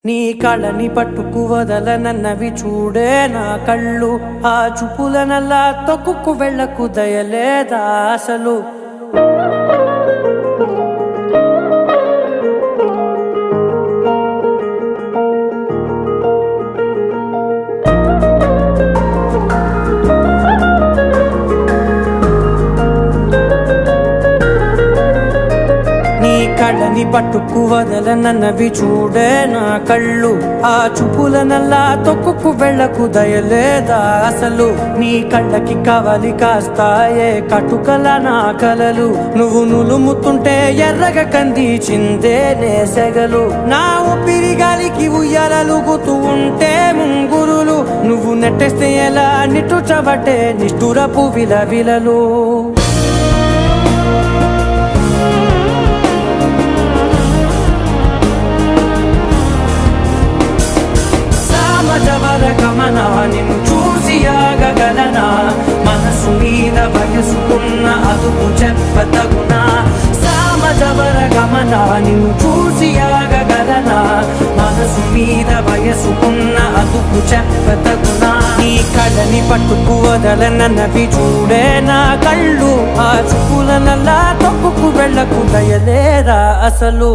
నీ కళని పట్టుకు వదలనన్నవి చూడే నా కళ్ళు, ఆ చూపులనల్లా తొక్కుకు వెళ్ళకు దయలేదా అసలు. కళ్ళని పట్టుకు వదలనన్నవి చూడే నా కళ్ళు, ఆ చూపులనల్లా తొక్కుకు వెళ్ళకు దయలేదా అసలు. నీ కళ్ళకి కవలి కాస్తాయే కటుకల నా కలలు, నువ్వు నులుముతుంటే ఎర్రగ కంది చిందే నేసెగలు. నా ఊపిరి గాలికి ఉయ్యాలలుగుతూ ఉంటే ముంగురులు, నువ్వు నెట్టేస్తే ఎలా నిట్టుచబట్టే నిష్ఠురపు విలవిలలు. గమనా నిన్ను చూసి ఆగగలనా, మనసు మీద వయసుకున్న అదుపు చెప్పతగునా. సామజవర గమనా నిన్ను చూసి ఆగగలనా, మనసు మీద వయసుకున్న అదుపు చెప్పతగునా. నీ కళ్ళని పట్టుకు వదలనన్నవి చూడే నా కళ్ళు, ఆ చూపులనల్లా తొక్కుకు వెళ్ళకు దయలేరా అసలు.